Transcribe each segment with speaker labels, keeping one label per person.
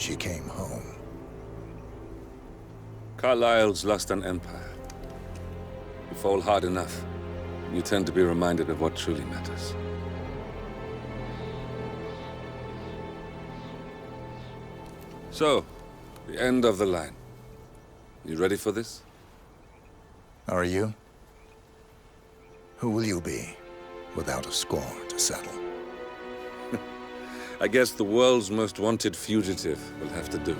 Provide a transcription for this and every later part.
Speaker 1: she came home.
Speaker 2: Carlyle's lost an empire. You fall hard enough, you tend to be reminded of what truly matters. So, the end of the line. You ready for this?
Speaker 1: Are you? Who will you be, without a score to settle?
Speaker 2: I guess the world's most wanted fugitive will have to do.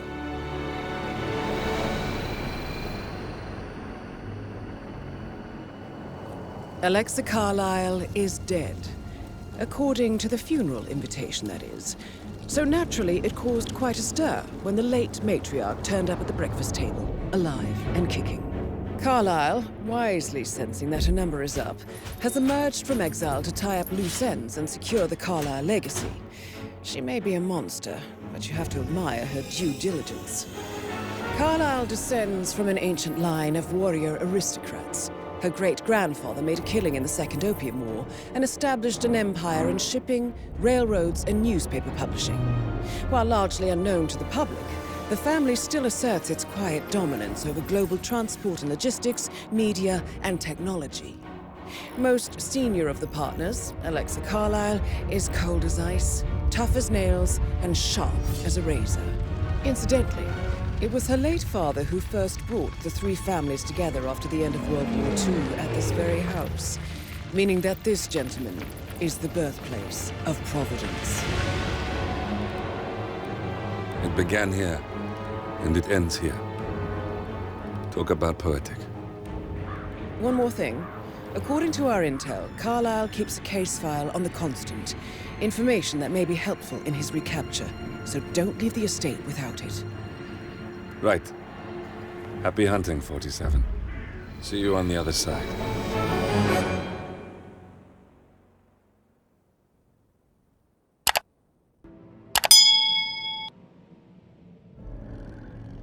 Speaker 3: Alexa Carlyle is dead. According to the funeral invitation, that is. So naturally, it caused quite a stir when the late matriarch turned up at the breakfast table, alive and kicking. Carlyle, wisely sensing that her number is up, has emerged from exile to tie up loose ends and secure the Carlyle legacy. She may be a monster, but you have to admire her due diligence. Carlyle descends from an ancient line of warrior aristocrats. Her great-grandfather made a killing in the Second Opium War and established an empire in shipping, railroads, and newspaper publishing. While largely unknown to the public, the family still asserts its quiet dominance over global transport and logistics, media, and technology. Most senior of the partners, Alexa Carlyle, is cold as ice, tough as nails, and sharp as a razor. Incidentally, it was her late father who first brought the three families together after the end of World War II at this very house, meaning that this gentleman is the birthplace of Providence.
Speaker 2: It began here, and it ends here. Talk about poetic.
Speaker 3: One more thing. According to our intel, Carlyle keeps a case file on the Constant. Information that may be helpful in his recapture, so don't leave the estate without it.
Speaker 2: Right. Happy hunting, 47. See you on the other side.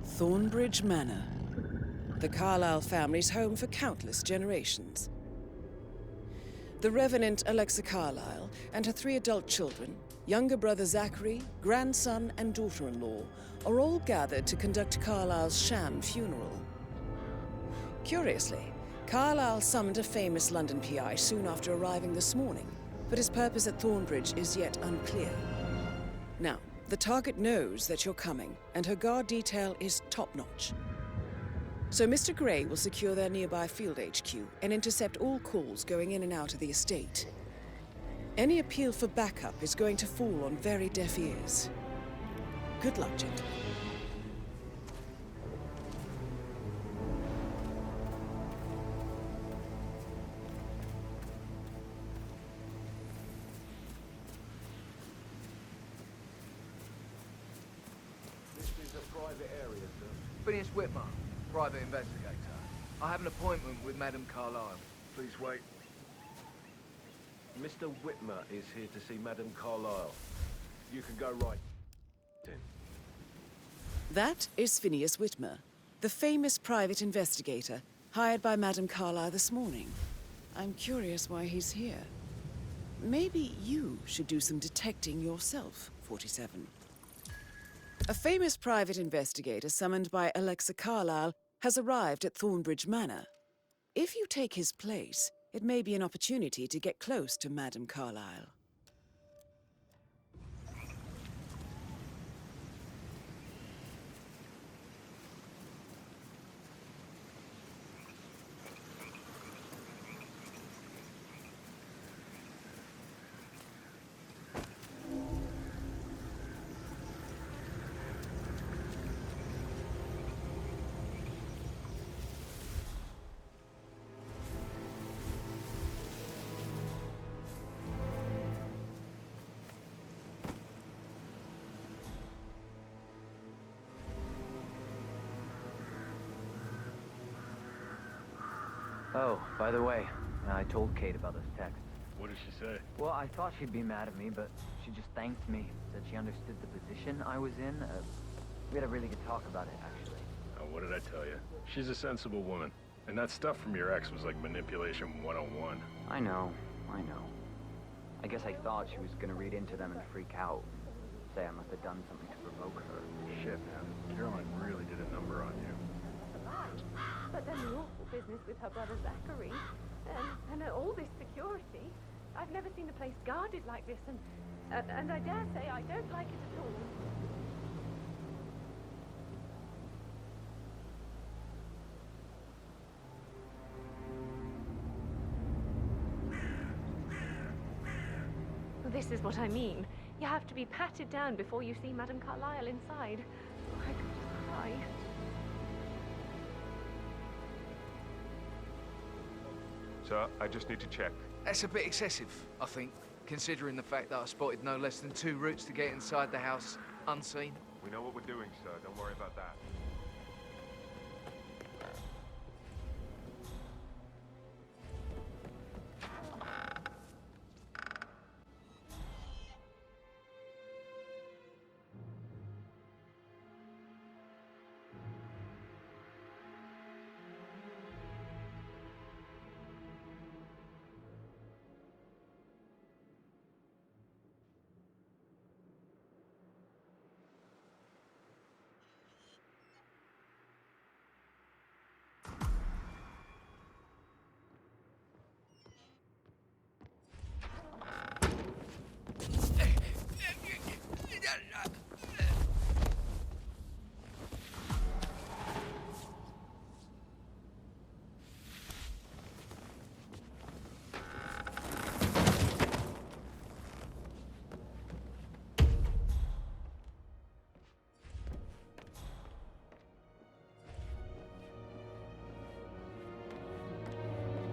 Speaker 3: Thornbridge Manor. The Carlyle family's home for countless generations. The Revenant Alexa Carlyle and her 3 adult children, younger brother Zachary, grandson, and daughter-in-law, are all gathered to conduct Carlyle's sham funeral. Curiously, Carlyle summoned a famous London PI soon after arriving this morning, but his purpose at Thornbridge is yet unclear. Now, the target knows that you're coming, and her guard detail is top-notch. So Mr. Gray will secure their nearby field HQ and intercept all calls going in and out of the estate. Any appeal for backup is going to fall on very deaf ears. Good luck, gentlemen.
Speaker 4: This is a private area, sir. Phineas Whitmer, private investigator. I have an appointment with Madame Carlyle. Please wait.
Speaker 5: Mr. Whitmer is here to see Madame Carlyle. You can go right in.
Speaker 3: That is Phineas Whitmer, the famous private investigator hired by Madame Carlyle this morning. I'm curious why he's here. Maybe you should do some detecting yourself, 47. A famous private investigator summoned by Alexa Carlyle has arrived at Thornbridge Manor. If you take his place, it may be an opportunity to get close to Madame Carlyle.
Speaker 6: Oh, by the way, I told Kate about this text.
Speaker 5: What did she say?
Speaker 6: Well, I thought she'd be mad at me, but she just thanked me. Said she understood the position I was in. We had a really good talk about it, actually.
Speaker 5: Oh, what did I tell you? She's a sensible woman. And that stuff from your ex was like manipulation 101.
Speaker 6: I know. I guess I thought she was gonna read into them and freak out. Say I must have done something to provoke
Speaker 5: spoke her. Shit, man. Caroline really did a number on you.
Speaker 7: But then the awful business with her brother Zachary, and all this security. I've never seen the place guarded like this, and I dare say I don't like it at all. This is what I mean. You have to be patted down before you see Madame Carlyle inside. Oh, I could just cry.
Speaker 5: So, I just need to check.
Speaker 4: That's a bit excessive, I think, considering the fact that I spotted no less than 2 routes to get inside the house unseen.
Speaker 5: We know what we're doing, sir. Don't worry about that.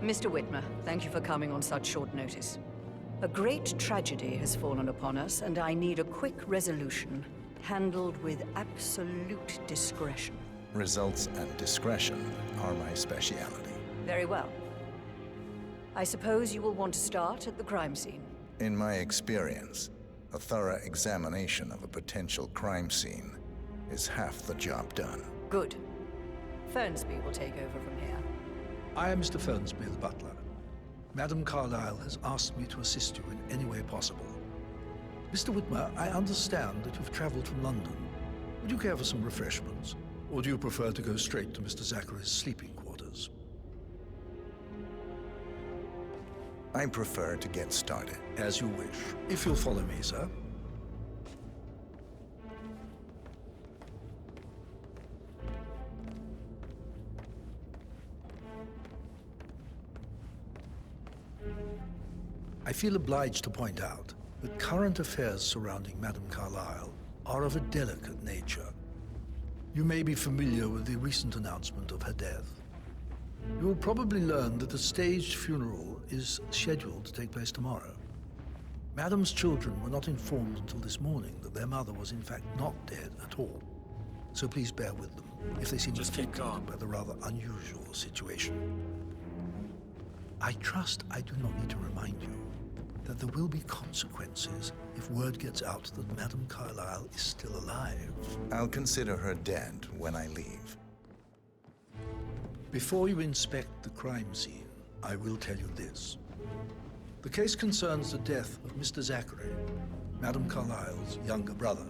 Speaker 8: Mr. Whitmer, thank you for coming on such short notice. A great tragedy has fallen upon us, and I need a quick resolution, handled with absolute discretion.
Speaker 1: Results and discretion are my speciality.
Speaker 8: Very well. I suppose you will want to start at the crime scene.
Speaker 1: In my experience, a thorough examination of a potential crime scene is half the job done.
Speaker 8: Good. Fernsby will take over from here.
Speaker 9: I am Mr. Fernsby, the butler. Madame Carlyle has asked me to assist you in any way possible. Mr. Whitmer, I understand that you've traveled from London. Would you care for some refreshments? Or do you prefer to go straight to Mr. Zachary's sleeping quarters?
Speaker 1: I prefer to get started.
Speaker 9: As you wish. If you'll follow me, sir. I feel obliged to point out that current affairs surrounding Madame Carlyle are of a delicate nature. You may be familiar with the recent announcement of her death. You will probably learn that a staged funeral is scheduled to take place tomorrow. Madame's children were not informed until this morning that their mother was in fact not dead at all. So please bear with them if they seem affected by the rather unusual situation. I trust I do not need to remind you that there will be consequences if word gets out that Madame Carlyle is still alive.
Speaker 1: I'll consider her dead when I leave.
Speaker 9: Before you inspect the crime scene, I will tell you this. The case concerns the death of Mr. Zachary, Madame Carlyle's younger brother.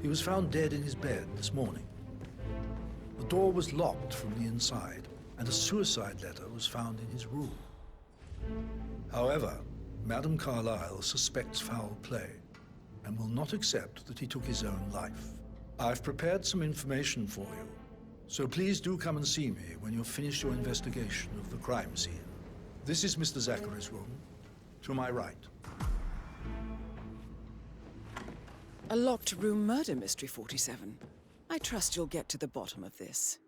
Speaker 9: He was found dead in his bed this morning. The door was locked from the inside, and a suicide letter was found in his room. However, Madame Carlyle suspects foul play and will not accept that he took his own life. I've prepared some information for you, so please do come and see me when you've finished your investigation of the crime scene. This is Mr. Zachary's room, to my right.
Speaker 3: A locked room murder mystery, 47. I trust you'll get to the bottom of this.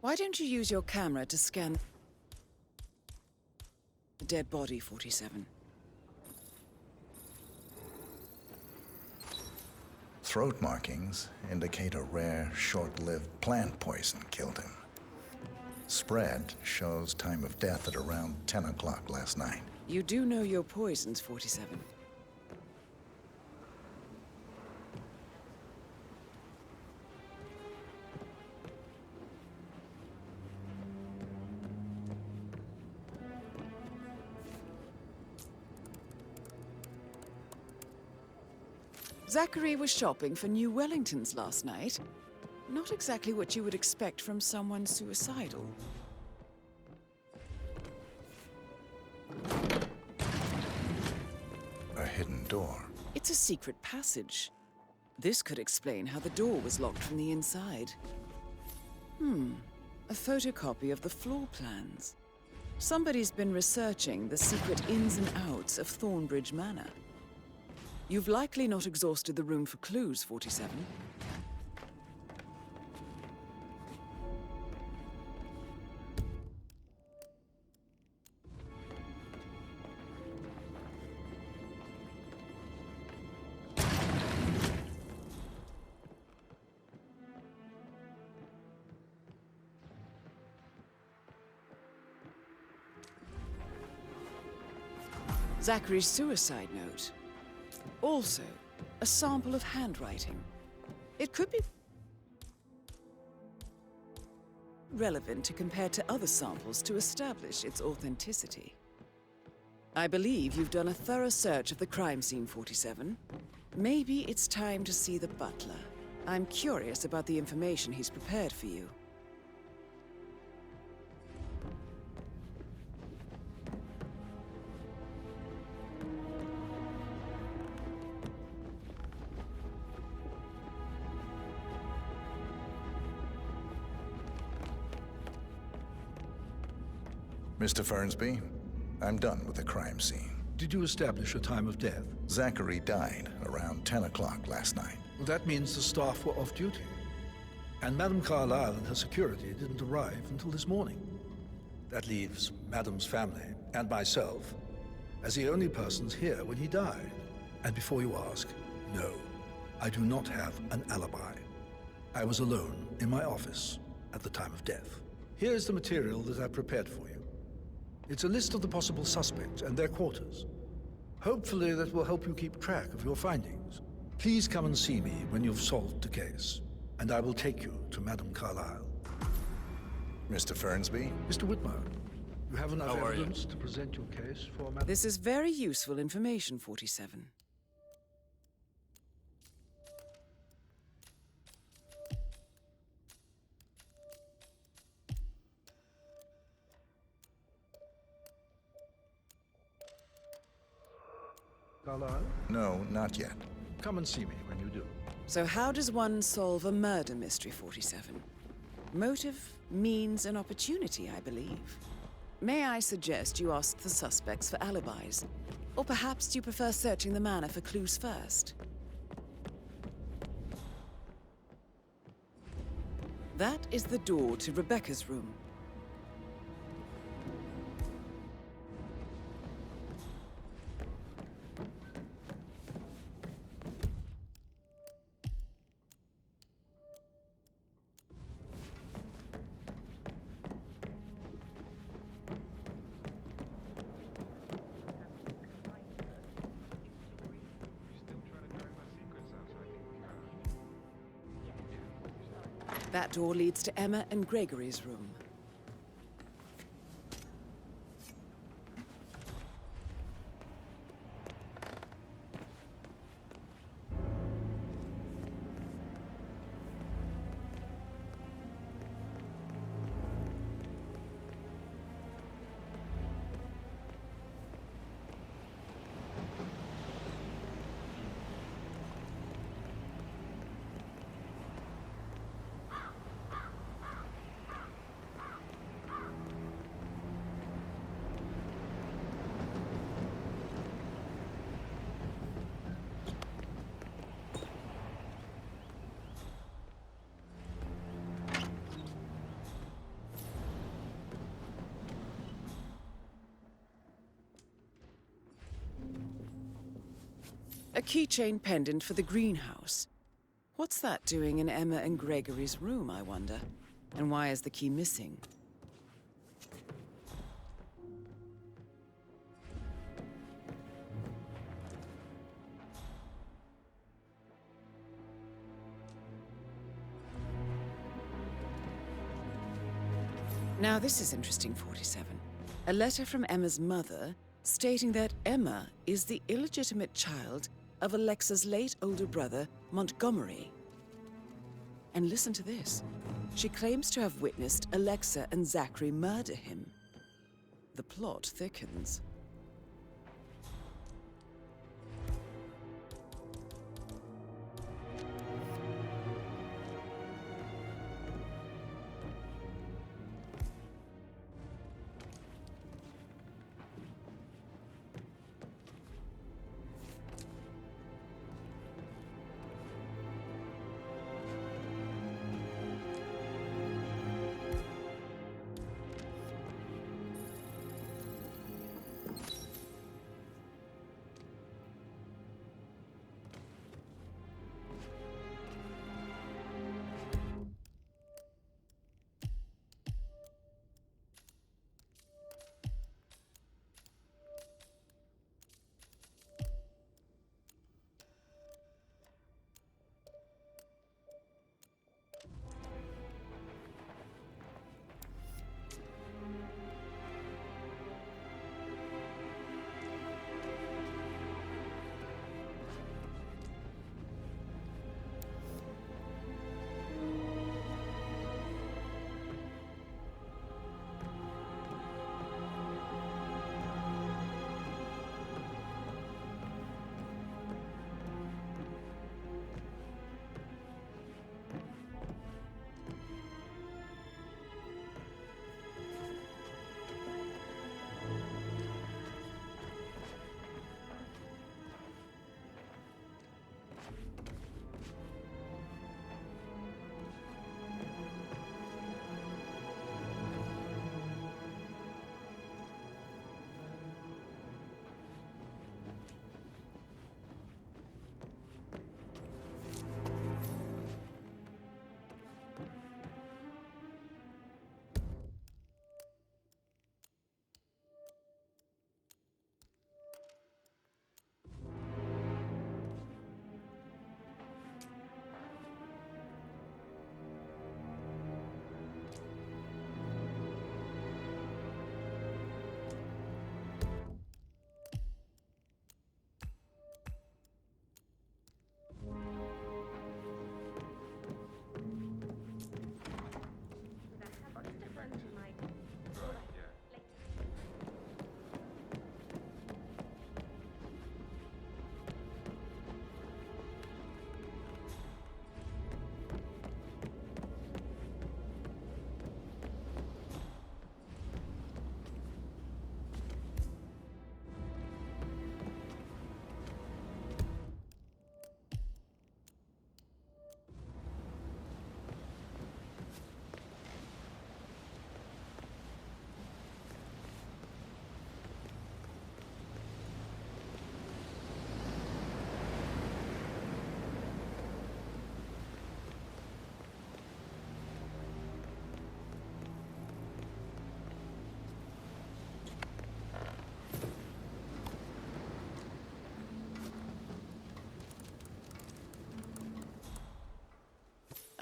Speaker 3: Why don't you use your camera to scan the dead body, 47?
Speaker 1: Throat markings indicate a rare, short-lived plant poison killed him. Spread shows time of death at around 10 o'clock last night.
Speaker 3: You do know your poisons, 47. Zachary was shopping for new Wellingtons last night. Not exactly what you would expect from someone suicidal.
Speaker 1: A hidden door.
Speaker 3: It's a secret passage. This could explain how the door was locked from the inside. A photocopy of the floor plans. Somebody's been researching the secret ins and outs of Thornbridge Manor. You've likely not exhausted the room for clues, 47. Zachary's suicide note. Also, a sample of handwriting. It could be relevant to compare to other samples to establish its authenticity. I believe you've done a thorough search of the crime scene, 47. Maybe it's time to see the butler. I'm curious about the information he's prepared for you.
Speaker 1: Mr. Fernsby, I'm done with the crime scene.
Speaker 9: Did you establish a time of death?
Speaker 1: Zachary died around 10 o'clock last night.
Speaker 9: Well, that means the staff were off duty. And Madame Carlyle and her security didn't arrive until this morning. That leaves Madame's family and myself as the only persons here when he died. And before you ask, no, I do not have an alibi. I was alone in my office at the time of death. Here's the material that I prepared for you. It's a list of the possible suspects and their quarters. Hopefully that will help you keep track of your findings. Please come and see me when you've solved the case, and I will take you to Madame Carlyle.
Speaker 1: Mr. Fernsby?
Speaker 9: Mr. Whitmer, you have enough evidence to present your case for Madame...
Speaker 3: This is very useful information, 47.
Speaker 9: Carlyle?
Speaker 1: No, not yet.
Speaker 9: Come and see me when you do.
Speaker 3: So how does one solve a murder mystery, 47? Motive, means, and opportunity, I believe. May I suggest you ask the suspects for alibis? Or perhaps you prefer searching the manor for clues first? That is the door to Rebecca's room. That door leads to Emma and Gregory's room. A keychain pendant for the greenhouse. What's that doing in Emma and Gregory's room, I wonder? And why is the key missing? Now this is interesting, 47. A letter from Emma's mother stating that Emma is the illegitimate child of Alexa's late older brother, Montgomery. And listen to this. She claims to have witnessed Alexa and Zachary murder him. The plot thickens.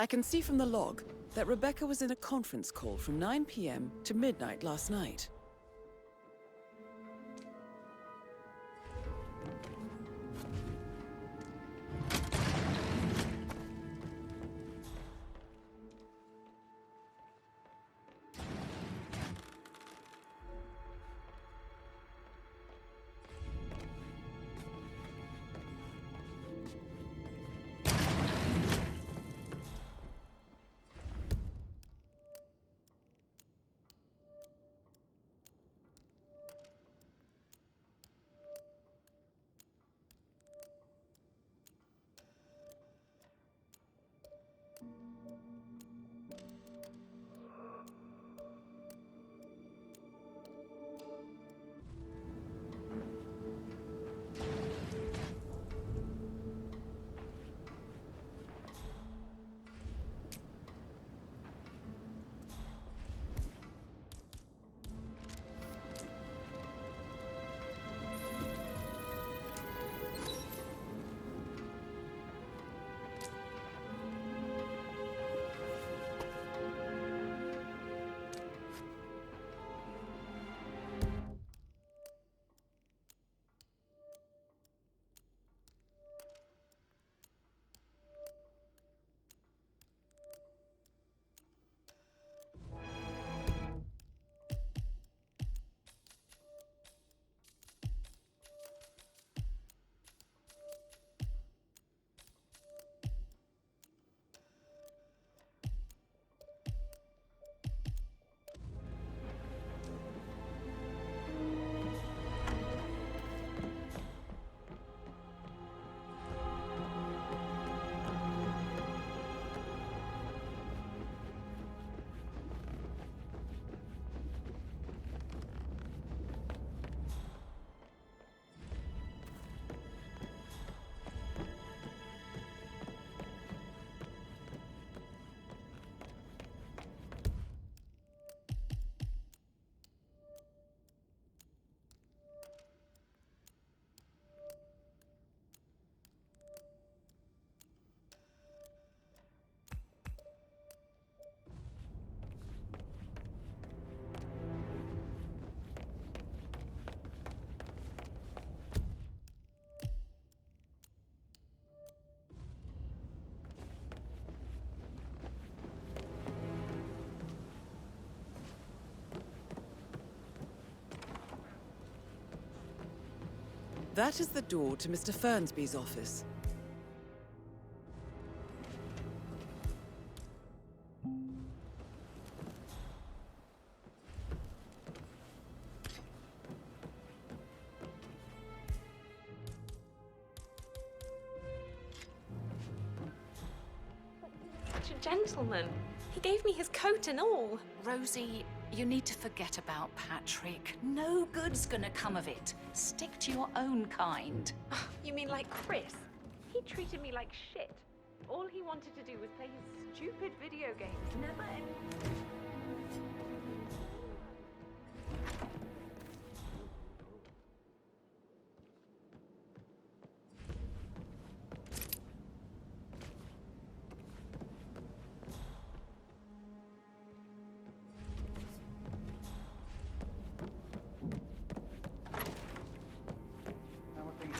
Speaker 3: I can see from the log that Rebecca was in a conference call from 9 p.m. to midnight last night. That is the door to Mr. Fernsby's office.
Speaker 7: Such a gentleman. He gave me his coat and all.
Speaker 10: Rosie, you need to forget about Patrick. No good's gonna come of it. Stick to your own kind.
Speaker 7: Oh, you mean like Chris? He treated me like shit. All he wanted to do was play his stupid video games. Never any...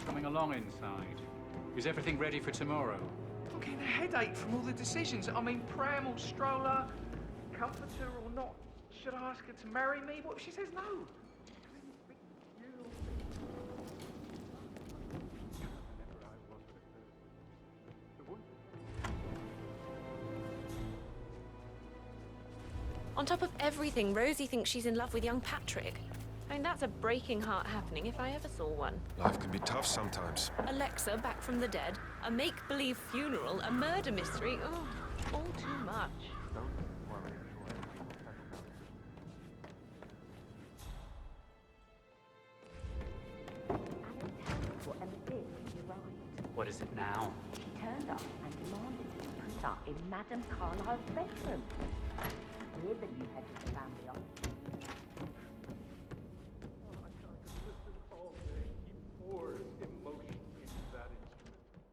Speaker 11: Coming along inside. Is everything ready for tomorrow?
Speaker 4: I'm getting a headache from all the decisions. I mean, pram or stroller, comforter or not. Should I ask her to marry me? What if she says no?
Speaker 7: On top of everything, Rosie thinks she's in love with young Patrick. I mean, that's a breaking heart happening if I ever saw one.
Speaker 12: Life can be tough sometimes.
Speaker 7: Alexa back from the dead, a make-believe funeral, a murder mystery. Oh, all too much.
Speaker 11: What is it now?
Speaker 13: She turned up and demanded to be put up in Madame Carlyle's bedroom. We're the new head of the family office.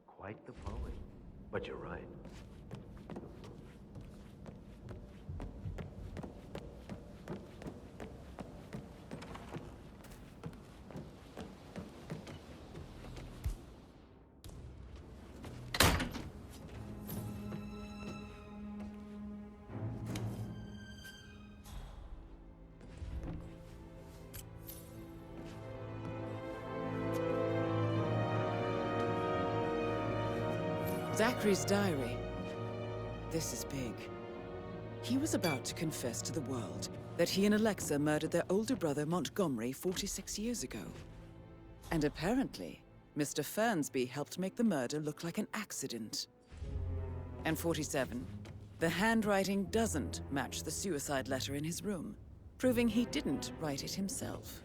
Speaker 14: Quite the poet. But you're right.
Speaker 3: Zachary's diary. This is big. He was about to confess to the world that he and Alexa murdered their older brother Montgomery 46 years ago. And apparently, Mr. Fernsby helped make the murder look like an accident. And 47, the handwriting doesn't match the suicide letter in his room, proving he didn't write it himself.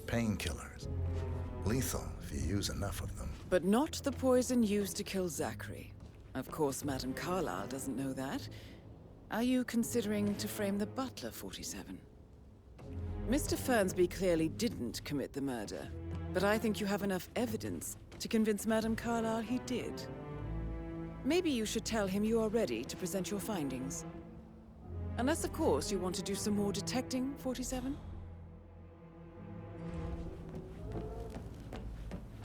Speaker 1: Painkillers. Lethal if you use enough of them.
Speaker 3: But not the poison used to kill Zachary. Of course, Madame Carlyle doesn't know that. Are you considering to frame the butler, 47? Mr. Fernsby clearly didn't commit the murder, but I think you have enough evidence to convince Madame Carlyle he did. Maybe you should tell him you are ready to present your findings. Unless, of course, you want to do some more detecting, 47?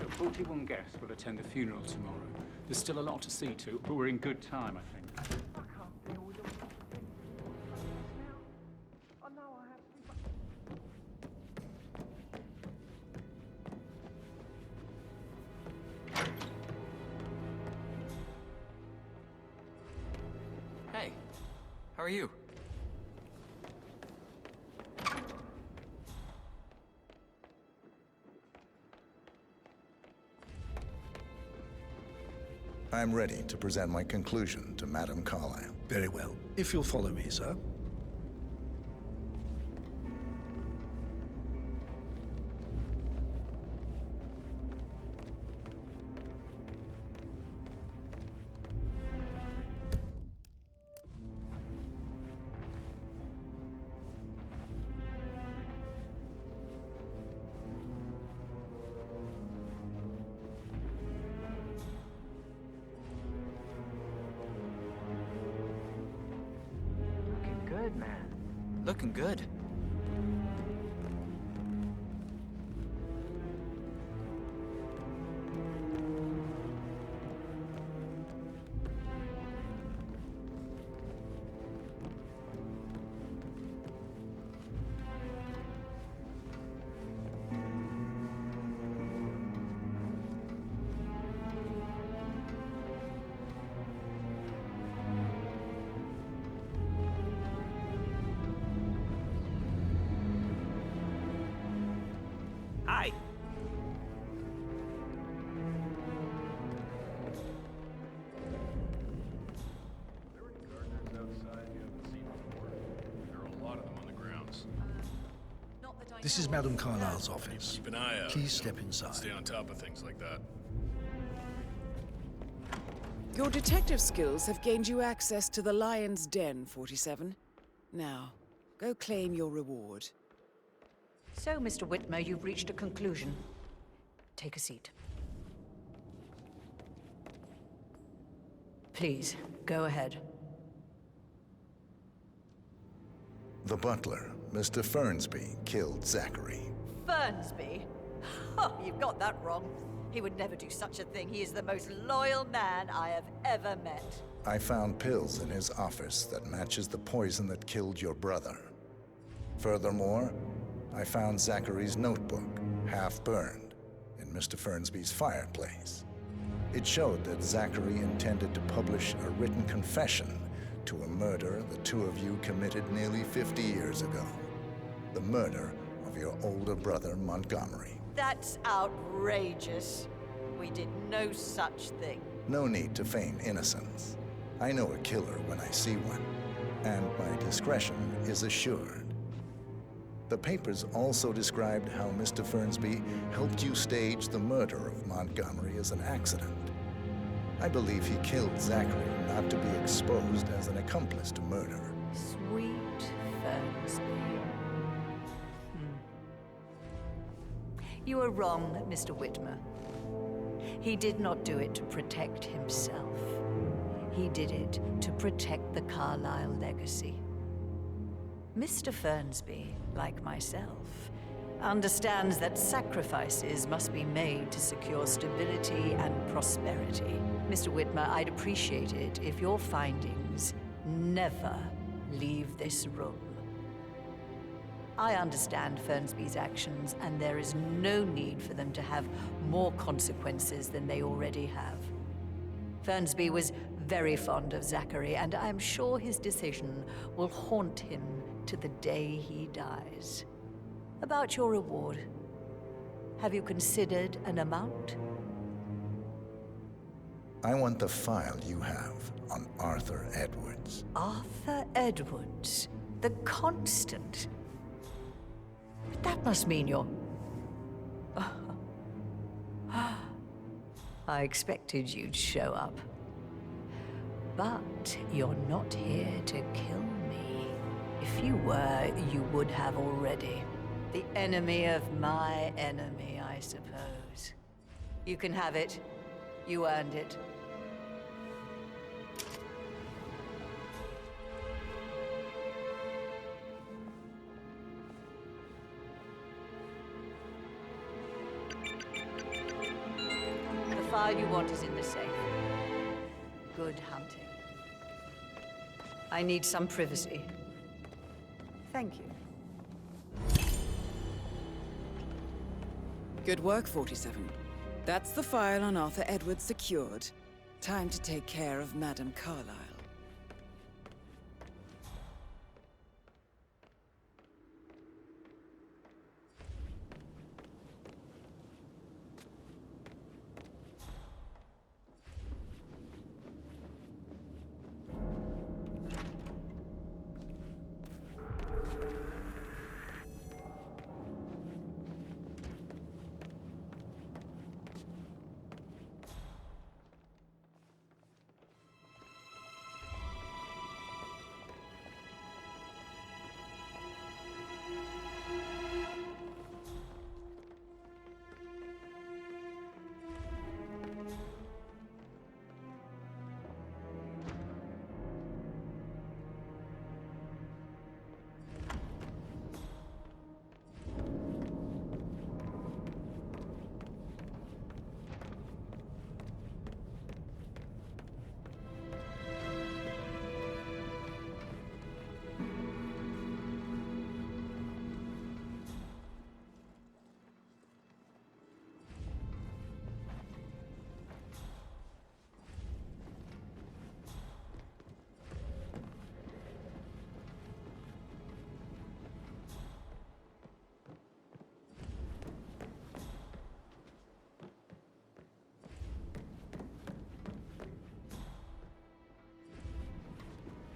Speaker 11: 41 guests will attend the funeral tomorrow. There's still a lot to see to, but we're in good time, I think.
Speaker 4: I can't deal with all this now. I know I have to...
Speaker 15: Hey, how are you?
Speaker 1: I'm ready to present my conclusion to Madame Carlyle.
Speaker 9: Very well. If you'll follow me, sir.
Speaker 6: Looking good.
Speaker 15: Hi.
Speaker 5: There any gardeners outside you haven't seen before? There are a lot of them on the grounds.
Speaker 9: This is Madame Carlyle's office.
Speaker 5: Keep an eye out.
Speaker 9: Please step inside.
Speaker 5: Stay on top of things like that.
Speaker 3: Your detective skills have gained you access to the Lion's Den, 47. Now, go claim your reward.
Speaker 8: So, Mr. Whitmer, you've reached a conclusion. Take a seat. Please, go ahead.
Speaker 1: The butler, Mr. Fernsby, killed Zachary.
Speaker 8: Fernsby? Oh, you've got that wrong. He would never do such a thing. He is the most loyal man I have ever met.
Speaker 1: I found pills in his office that matches the poison that killed your brother. Furthermore, I found Zachary's notebook, half burned, in Mr. Fernsby's fireplace. It showed that Zachary intended to publish a written confession to a murder the two of you committed nearly 50 years ago. The murder of your older brother, Montgomery.
Speaker 8: That's outrageous. We did no such thing.
Speaker 1: No need to feign innocence. I know a killer when I see one, and my discretion is assured. The papers also described how Mr. Fernsby helped you stage the murder of Montgomery as an accident. I believe he killed Zachary not to be exposed as an accomplice to murder.
Speaker 8: Sweet Fernsby. You are wrong, Mr. Whitmer. He did not do it to protect himself. He did it to protect the Carlyle legacy. Mr. Fernsby, like myself, understands that sacrifices must be made to secure stability and prosperity. Mr. Whitmer, I'd appreciate it if your findings never leave this room. I understand Fernsby's actions, and there is no need for them to have more consequences than they already have. Fernsby was very fond of Zachary, and I'm sure his decision will haunt him to the day he dies. About your reward, have you considered an amount?
Speaker 1: I want the file you have on Arthur Edwards.
Speaker 8: Arthur Edwards, the Constant. That must mean you're... I expected you'd show up. But you're not here to kill me. If you were, you would have already. The enemy of my enemy, I suppose. You can have it. You earned it. The file you want is in the safe. Good hunting. I need some privacy. Thank you.
Speaker 3: Good work, 47. That's the file on Arthur Edwards secured. Time to take care of Madame Carlyle.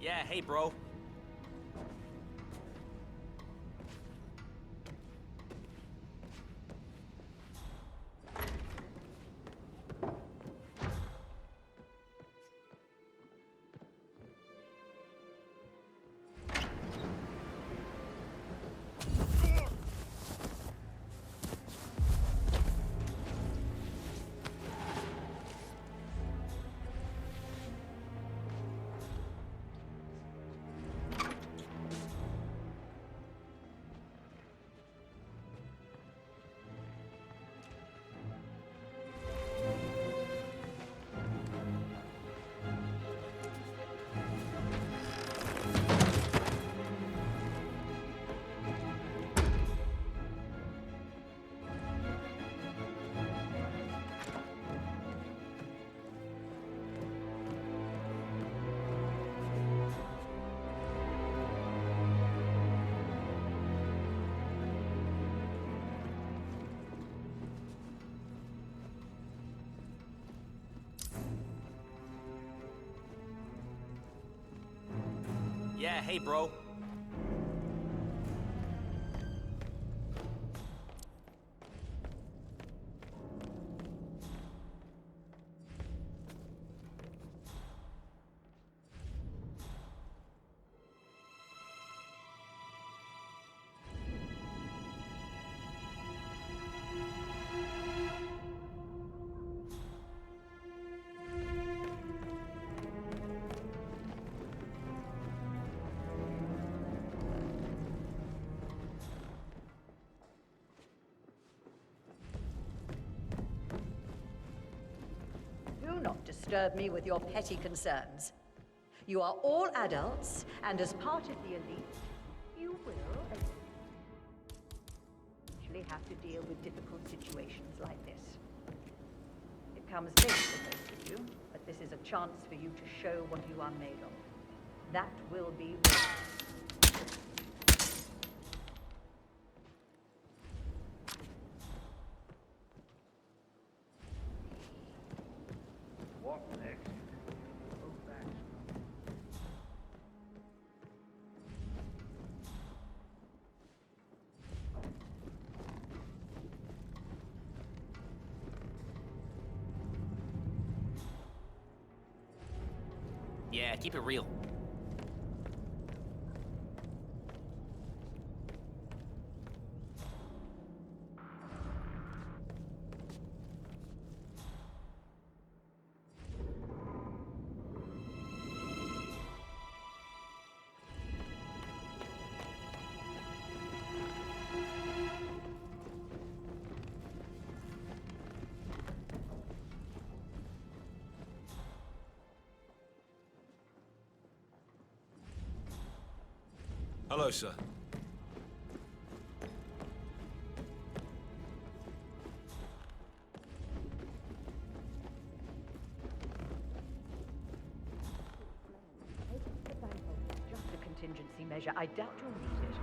Speaker 15: Yeah, hey, bro. Yeah, hey, bro.
Speaker 8: Do not disturb me with your petty concerns. You are all adults, and as part of the elite, you will eventually have to deal with difficult situations like this. It comes late for most of you, but this is a chance for you to show what you are made of. That will be rare.
Speaker 4: What next?
Speaker 15: Yeah, keep it real.
Speaker 12: Hello, sir.
Speaker 8: Just a contingency measure. I doubt you'll need it.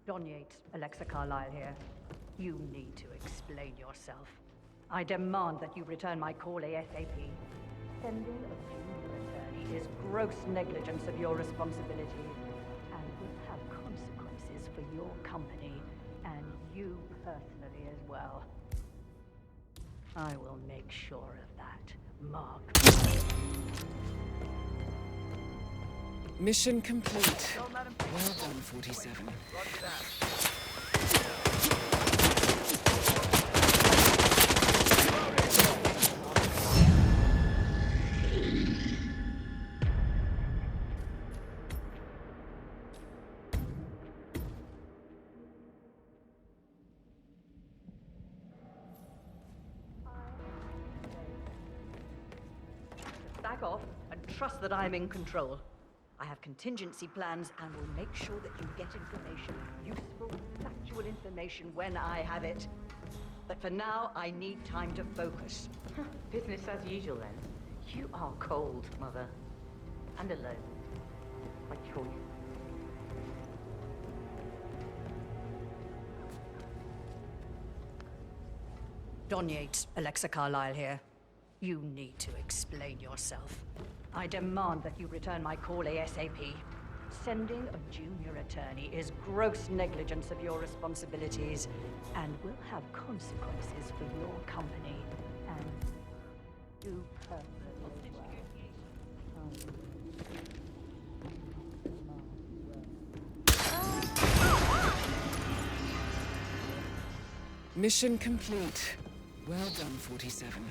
Speaker 8: Don Yates, Alexa Carlyle here. You need to explain yourself. I demand that you return my call ASAP. Sending a junior attorney is gross negligence of your responsibility and will have consequences for your company and you personally as well. I will make sure of that, Mark.
Speaker 3: Mission complete. Well done, 47.
Speaker 8: off and trust that I'm in control. I have contingency plans and will make sure that you get information, useful, factual information when I have it. But for now, I need time to focus.
Speaker 13: Business as usual, then. You are cold, Mother. And alone. By choice.
Speaker 8: Don Yates, Alexa Carlyle here. You need to explain yourself. I demand that you return my call ASAP. Sending a junior attorney is gross negligence of your responsibilities and will have consequences for your company and you perfectly well.
Speaker 3: Mission complete. Well done, 47.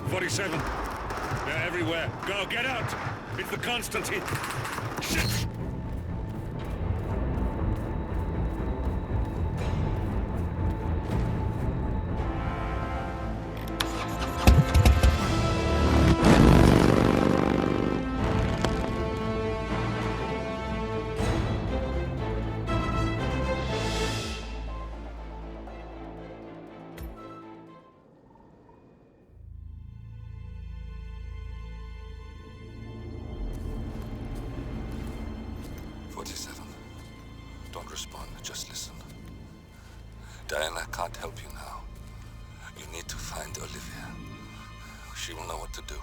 Speaker 2: "47. They're everywhere. Go, get out! It's the Constantine. Shit! Don't respond, just listen. Diana can't help you now. You need to find Olivia. She will know what to do.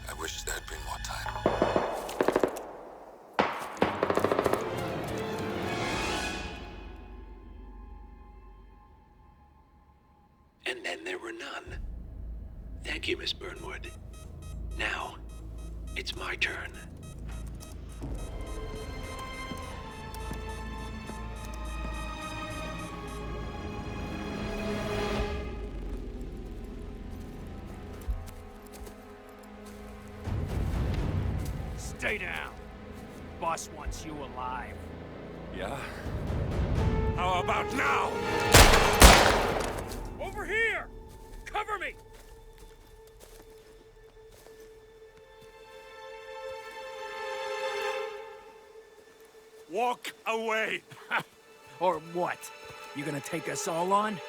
Speaker 2: I wish there had been more time.
Speaker 16: And then there were none. Thank you, Miss Burnwood. Now, it's my turn.
Speaker 17: Stay down. Boss wants you alive.
Speaker 2: Yeah? How about now?
Speaker 17: Over here! Cover me!
Speaker 2: Walk away!
Speaker 17: Or what? You gonna take us all on?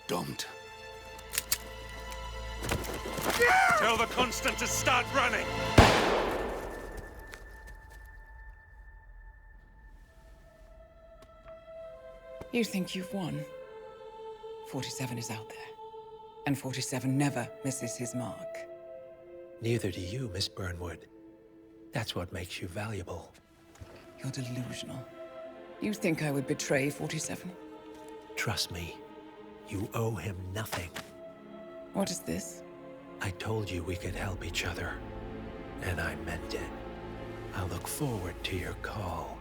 Speaker 2: Don't. Tell the Constant to start running!
Speaker 3: You think you've won? 47 is out there. And 47 never misses his mark.
Speaker 16: Neither do you, Miss Burnwood. That's what makes you valuable.
Speaker 3: You're delusional. You think I would betray 47?
Speaker 16: Trust me, you owe him nothing.
Speaker 3: What is this?
Speaker 16: I told you we could help each other, and I meant it. I'll look forward to your call.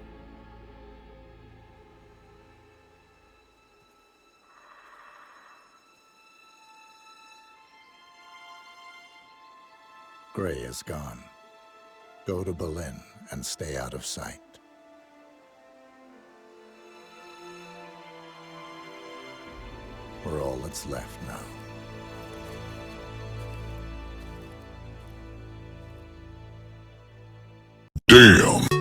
Speaker 1: Gray is gone. Go to Berlin and stay out of sight. We're all that's left now.
Speaker 18: Damn!